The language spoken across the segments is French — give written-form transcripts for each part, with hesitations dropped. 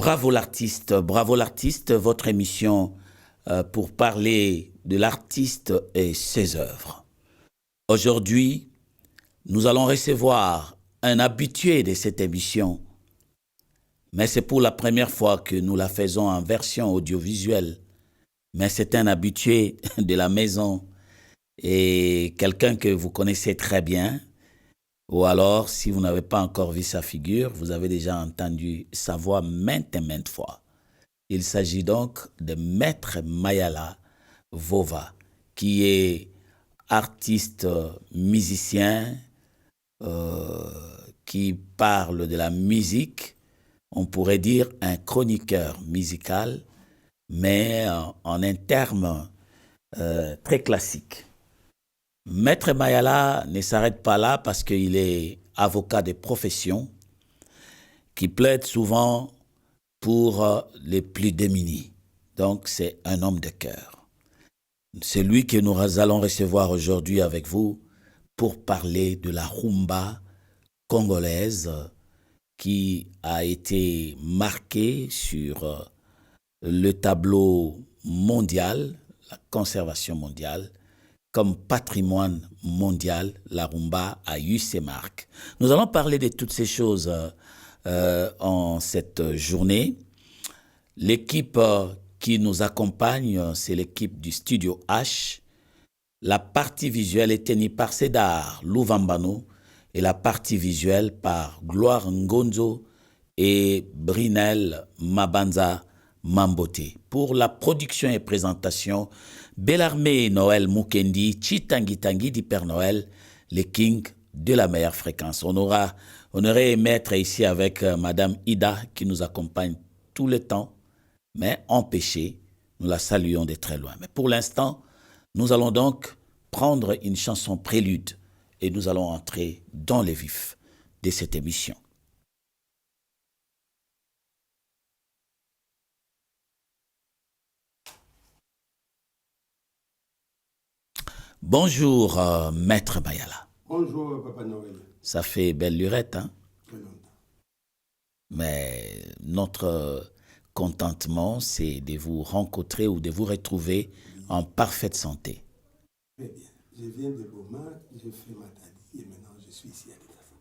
Bravo l'artiste, votre émission pour parler de l'artiste et ses œuvres. Aujourd'hui, nous allons recevoir un habitué de cette émission, mais c'est pour la première fois que nous la faisons en version audiovisuelle. Mais c'est un habitué de la maison et quelqu'un que vous connaissez très bien. Ou alors, si vous n'avez pas encore vu sa figure, vous avez déjà entendu sa voix maintes et maintes fois. Il s'agit donc de Maître Mayala Vova, qui est artiste, musicien, qui parle de la musique, on pourrait dire un chroniqueur musical, mais en un terme très classique. Maître Mayala ne s'arrête pas là parce qu'il est avocat de profession qui plaide souvent pour les plus démunis. Donc c'est un homme de cœur. C'est lui que nous allons recevoir aujourd'hui avec vous pour parler de la rumba congolaise qui a été marquée sur le tableau mondial, la conservation mondiale, comme patrimoine mondial. La rumba a eu ses marques. Nous allons parler de toutes ces choses en cette journée. L'équipe qui nous accompagne, c'est l'équipe du Studio H. La partie visuelle est tenue par Cédar Louvambano et la partie visuelle par Gloire Ngonzo et Brinel Mabanza Mambote. Pour la production et présentation, Bellarmé Noël Mukendi, Chitangi Tangi du Père Noël, les kings de la meilleure fréquence. On aurait aimé être ici avec Madame Ida qui nous accompagne tout le temps, mais empêchée, nous la saluons de très loin. Mais pour l'instant, nous allons donc prendre une chanson prélude et nous allons entrer dans le vif de cette émission. Bonjour, Maître Mayala. Bonjour, Papa Noël. Ça fait belle lurette, hein? Très longtemps. Mais notre contentement, c'est de vous rencontrer ou de vous retrouver en parfaite santé. Très bien. Je viens de Boma, j'ai fait ma taille et maintenant je suis ici à Kinshasa.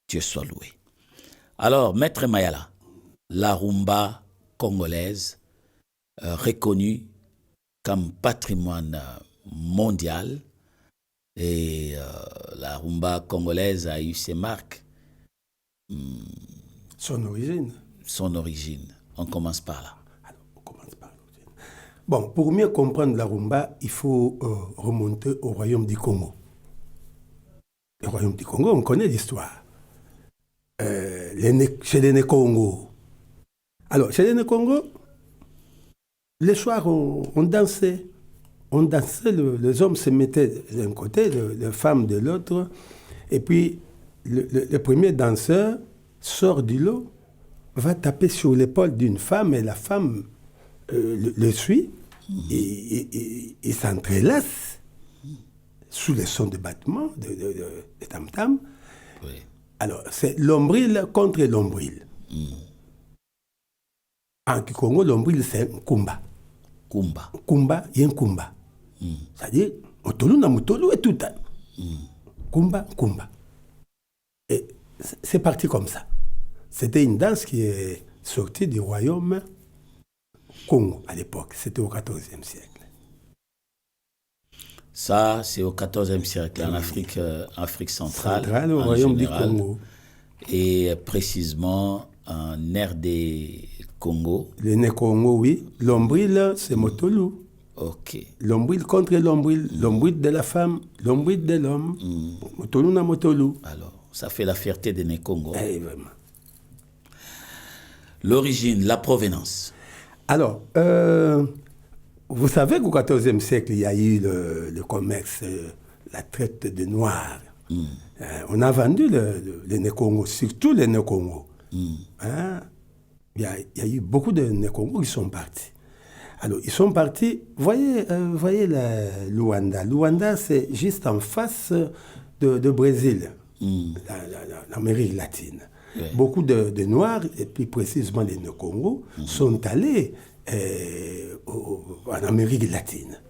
Dieu soit loué. Alors, Maître Mayala, la rumba congolaise, reconnue comme patrimoine mondial, et la rumba congolaise a eu ses marques. Son origine. Son origine. On commence par là. Alors, on commence par l'origine. Bon, pour mieux comprendre la rumba, il faut remonter au royaume du Congo. Le royaume du Congo, on connaît l'histoire. Chez les Congo. Alors, chez les Congo, les soirs, on dansait. On dansait, les hommes se mettaient d'un côté, les femmes de l'autre. Et puis, le premier danseur sort du lot, va taper sur l'épaule d'une femme et la femme le suit et s'entrelace sous les sons de battements, de tam-tam. Oui. Alors, c'est l'ombril contre l'ombril. En Congo, l'ombril, c'est Kumba. Kumba. Kumba, il y a un Kumba. C'est-à-dire, Motolu na Motolu et tout. Kumba, Kumba. Et c'est parti comme ça. C'était une danse qui est sortie du royaume Congo à l'époque. C'était au XIVe siècle. Ça, c'est au XIVe siècle, en Afrique centrale. Centrale, au royaume du Congo. Et précisément en aire des Congo. Le né Congo, oui. L'ombril, c'est Motolu. Ok. L'ombril contre l'ombril. L'ombril de la femme, l'ombril de l'homme. Motolu na Motolu. Alors, ça fait la fierté des né Congo. Eh, vraiment. L'origine, la provenance. Alors, vous savez qu'au XIVe siècle, il y a eu le commerce, la traite de noirs. On a vendu les Né-Congo, surtout les Né-Congo. Hein? Il y a eu beaucoup de Né-Congo qui sont partis. Alors, ils sont partis, voyez Luanda. Luanda, c'est juste en face de Brésil, l'Amérique latine. Beaucoup de Noirs, et plus précisément les Congo, sont allés en Amérique latine.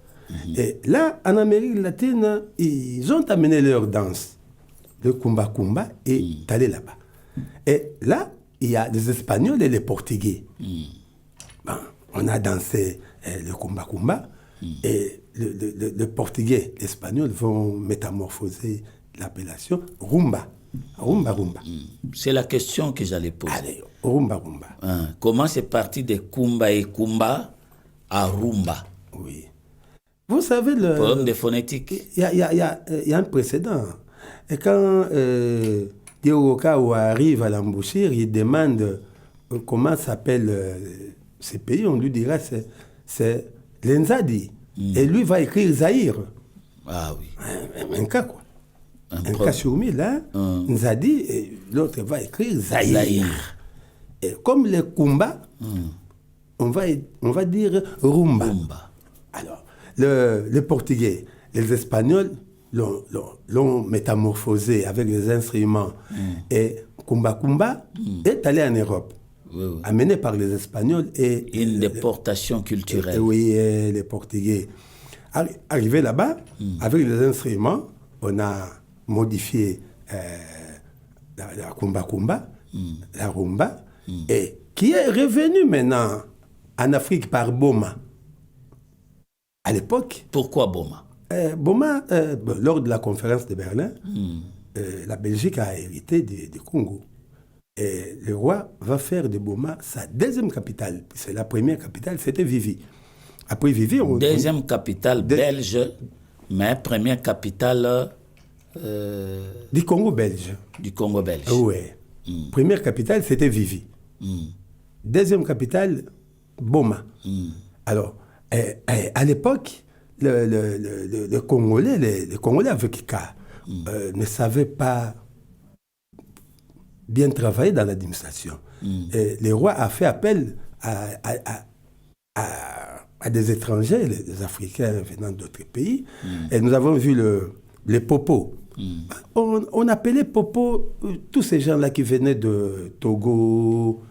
Et là, en Amérique latine, ils ont amené leur danse, le Kumba Kumba, et allé là-bas. Et là, il y a les Espagnols et les Portugais. Bon, on a dansé le Kumba Kumba, et le Portugais, l'Espagnol vont métamorphoser l'appellation Rumba. Rumba, rumba. C'est la question que j'allais poser. Allez, rumba, rumba. Comment c'est parti de Kumba et Kumba à Rumba? Oui. Vous savez, Problème de phonétique. Il y a un précédent. Et quand Diogo Cao arrive à l'embouchure, il demande comment s'appelle ces pays. On lui dira c'est l'Enzadi. Et lui va écrire Zaïre. Ah oui. Un cas, quoi. Un cas sur 1000, hein? Nzadi, et l'autre va écrire Zaïre. Et comme le Kumba, on va dire Rumba. Alors, le Portugais, les Espagnols l'ont métamorphosé avec les instruments. Et Kumba Kumba est allé en Europe, amené par les Espagnols. Et une déportation culturelle. Oui, et les Portugais. Arrivé là-bas, avec les instruments, on a modifié la Kumba Kumba, la Rumba, et qui est revenu maintenant en Afrique par Boma. À l'époque. Pourquoi Boma? Boma, lors de la conférence de Berlin, la Belgique a hérité du Congo. Et le roi va faire de Boma sa deuxième capitale. C'est la première capitale, c'était Vivi. Après Vivi, deuxième capitale belge, mais première capitale du Congo belge. Du Congo belge. Oui. Première capitale, c'était Vivi. Deuxième capitale, Boma. Alors, à l'époque, les Congolais avec K ne savaient pas bien travailler dans l'administration. Et le roi a fait appel à des étrangers, des Africains venant d'autres pays. Et nous avons vu les popos. On appelait popos tous ces gens-là qui venaient de Togo,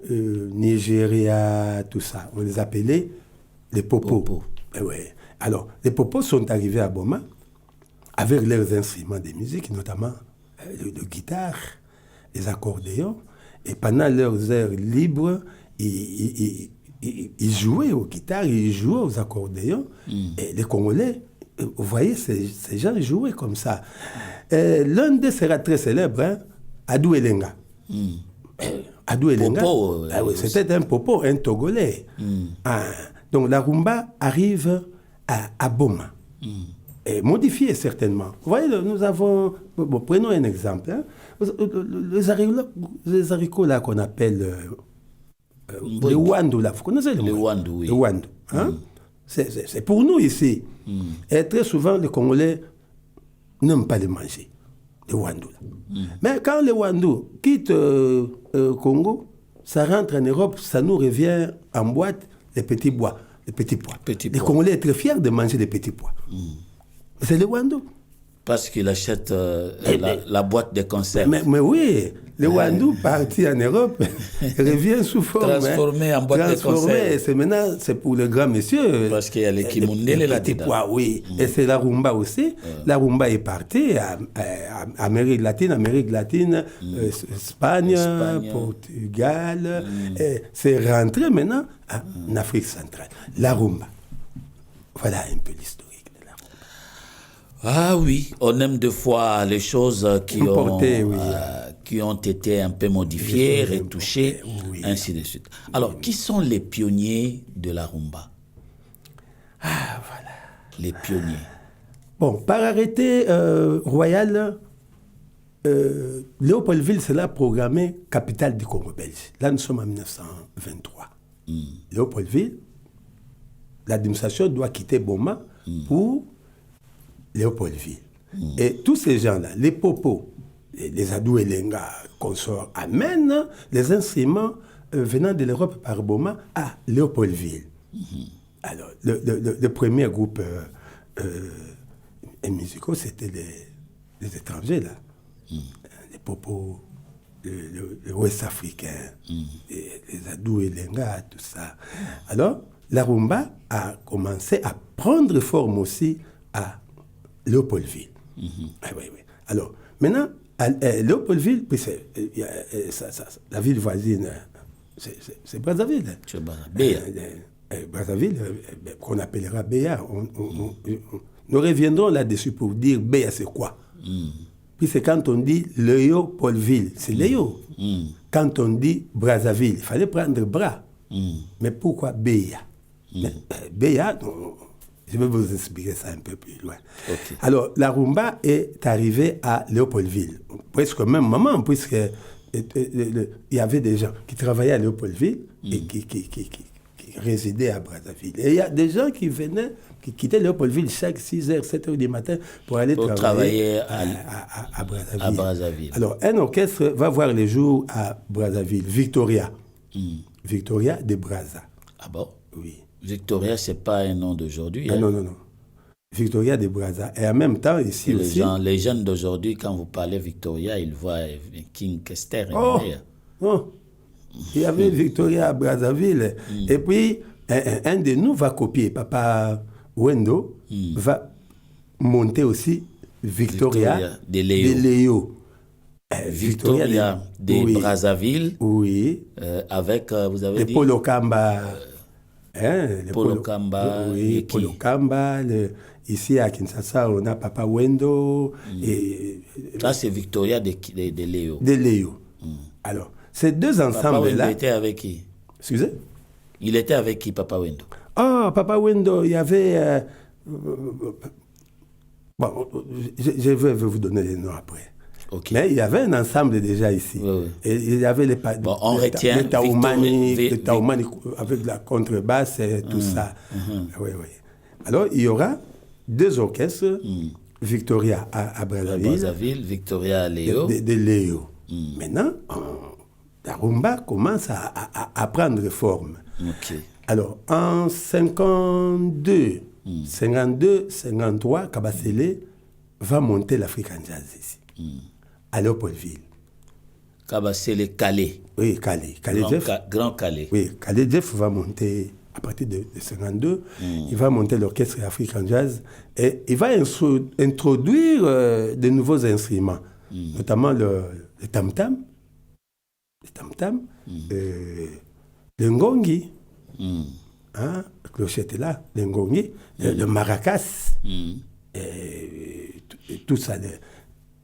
Nigeria, tout ça. On les appelait les popos. Ouais. Alors, les popos sont arrivés à Boma avec leurs instruments de musique, notamment le guitare, les accordéons. Et pendant leurs heures libres, ils jouaient aux guitares, ils jouaient aux accordéons. Et les Congolais, vous voyez, ces gens jouaient comme ça. L'un d'eux sera très célèbre, hein, Adou Elenga. Adou Elenga, c'était un popo, un Togolais. Donc la rumba arrive à Boma. Et modifiée certainement. Vous voyez, nous avons... Bon, prenons un exemple. Hein. Les haricots là qu'on appelle... le Wandou là, vous connaissez le Wandou, oui. Le Wandou. Hein? C'est pour nous ici. Et très souvent, les Congolais n'aiment pas les manger, le Wandou. Mais quand le Wandou quitte Congo, ça rentre en Europe, ça nous revient en boîte, les petits pois. Les Congolais sont très fiers de manger les petits pois. C'est le Wandou. Parce qu'il achète la boîte de conserve. Mais oui, le Wandou parti en Europe revient sous forme. Transformé en boîte de conserve. Maintenant, c'est pour les grands messieurs. Parce qu'il y a les kimundele là-dedans. Oui. Et c'est la rumba aussi. La rumba est partie à Amérique latine, Espagne, Portugal. C'est rentré maintenant en Afrique centrale. La rumba. Voilà un peu l'historique. Ah oui, on aime deux fois les choses qui ont été un peu modifiées, retouchées, ainsi de suite. Alors, qui sont les pionniers de la rumba? Ah, voilà. Les pionniers. Bon, par arrêté royal, Léopoldville sera programmé capitale du Congo belge. Là, nous sommes en 1923. Léopoldville, l'administration doit quitter Boma pour Léopoldville. Et tous ces gens-là, les popos, les Adou Elenga, consorts, amènent les instruments venant de l'Europe par Boma à Léopoldville. Alors, le premier groupe musicaux, c'était les étrangers, là. Les popos, le Ouest africain, les Adou et Lenga, tout ça. Alors, la rumba a commencé à prendre forme aussi à Léopoldville. Ah, oui, oui. Alors, maintenant, à Léopoldville, puis la ville voisine, c'est Brazzaville. C'est Brazzaville. Brazzaville, qu'on appellera Béa. Nous reviendrons là-dessus pour dire Béa, c'est quoi. Puis c'est quand on dit Léopoldville, c'est Léo. Quand on dit Brazzaville, il fallait prendre bras. Mais pourquoi Béa? Béa, je vais vous expliquer ça un peu plus loin. Okay. Alors, la rumba est arrivée à Léopoldville, presque au même moment, puisque il y avait des gens qui travaillaient à Léopoldville et qui résidaient à Brazzaville. Et il y a des gens qui venaient, qui quittaient Léopoldville chaque 6h, 7h du matin pour aller travailler à Brazzaville. À Brazzaville. Alors, un orchestre va voir les jours à Brazzaville, Victoria. Victoria de Brazza. Ah bon? Oui. Victoria, ce n'est pas un nom d'aujourd'hui. Non, non, non. Victoria de Brazza. Et en même temps, ici aussi... Les jeunes d'aujourd'hui, quand vous parlez Victoria, ils voient King Kester. Oh, il y avait Victoria à Brazzaville. Et puis, un de nous va copier. Papa Wendo va monter aussi Victoria de Léo. Victoria de Brazzaville. Oui. Avec, vous avez dit... Polo Kamba. Polo Kamba. Oui, Polo Kamba. Ici à Kinshasa, on a Papa Wendo. Et, ça, c'est Victoria de Léo. De Léo. Alors, ces deux ensembles-là... Papa Wendo était avec qui? Excusez? Il était avec qui, Papa Wendo? Ah, Papa Wendo, il y avait... bon, je vais vous donner les noms après. Okay. Mais il y avait un ensemble déjà ici. Oui, oui. Et il y avait les on retient le Taoumani avec la contrebasse et tout ça. Oui, oui. Alors, il y aura deux orchestres, Victoria à Brazzaville, Victoria à Léo. De Léo. Maintenant, la rumba commence à prendre forme. Okay. Alors, en 52, 53, Kabasele va monter l'African Jazz ici, à Léopoldville. Kabasele Calais. Oui, Calais. Grand Calais. Oui, Calais Jeff va monter à partir de 52. Il va monter l'orchestre African Jazz et il va introduire de nouveaux instruments, notamment le tam-tam, le ngongi, la clochette est là, le ngongi, le maracas, et tout ça.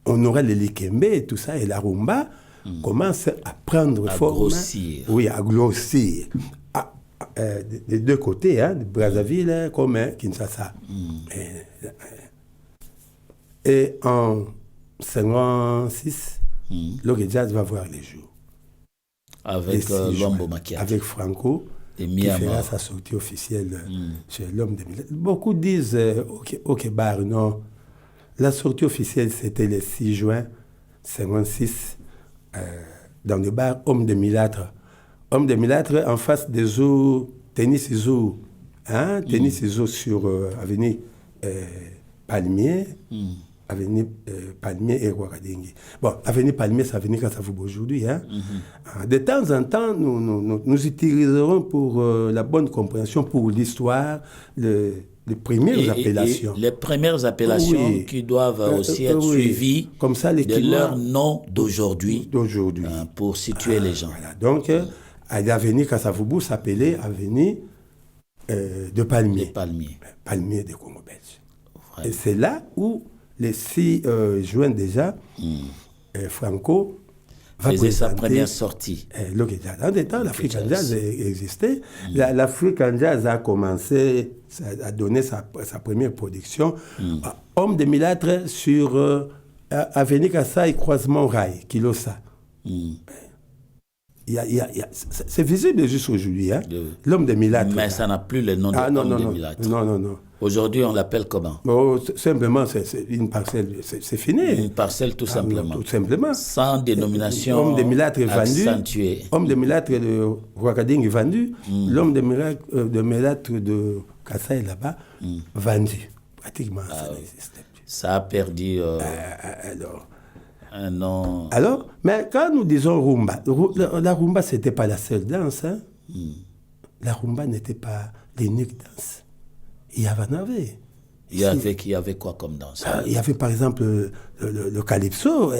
On aura le likembe et tout ça, et la rumba commence à prendre forme. Grossir. Oui, à grossir. Des deux côtés, de Brazzaville comme Kinshasa. Et en 56, le jazz va voir les jours. Avec Lombo Macchiato. Avec Franco, qui fera sa sortie officielle chez l'homme de Milat. Beaucoup disent au Kébar, non. La sortie officielle, c'était le 6 juin 56, dans le bar Homme de Milâtre. Homme de Milâtre, en face des eaux, tennis et eaux. Tennis et eaux sur avenue Palmier. Avenue Palmier et Ouagadengue. Bon, avenue Palmier, c'est avenue Kassavubo aujourd'hui. De temps en temps, nous utiliserons pour la bonne compréhension, pour l'histoire, les premières appellations. Les premières appellations qui doivent aussi être suivies comme ça, de leur nom d'aujourd'hui. Pour situer les gens. Voilà. Donc, l'avenue Kassavubo s'appelait avenue de Palmier. Palmier de Congo-Belge. Et c'est là où le 6 juin déjà, Franco va faisait sa présenter première sortie. Dans des temps, l'African Jazz existait. L'African Jazz a commencé à donner sa première production. Homme de Milâtre sur Avenue Kassai, Croisement Rail, Kilosa. C'est visible jusqu'aujourd'hui, l'homme de Milâtre. Mais ça n'a plus le nom de Milâtre. Non. Aujourd'hui, on l'appelle comment? Simplement, c'est une parcelle, c'est fini. Une parcelle, tout simplement. Tout simplement. Sans dénomination Homme de Milâtre est vendu. Accentuée. Homme de Milâtre de Ouagadengue est vendu. L'homme de Milâtre de Kassai là-bas, vendu. Pratiquement, ça n'existe plus. Ça a perdu... un nom. Alors, mais quand nous disons rumba, la rumba, ce n'était pas la seule danse. Hein? La rumba n'était pas l'unique danse. Il y en avait. Il y avait quoi comme danse? Il y avait par exemple le calypso,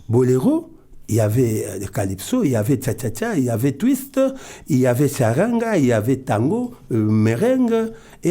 boléro, il y avait le calypso, il y avait cha-cha-cha, il y avait twist, il y avait charanga, il y avait tango, merengue.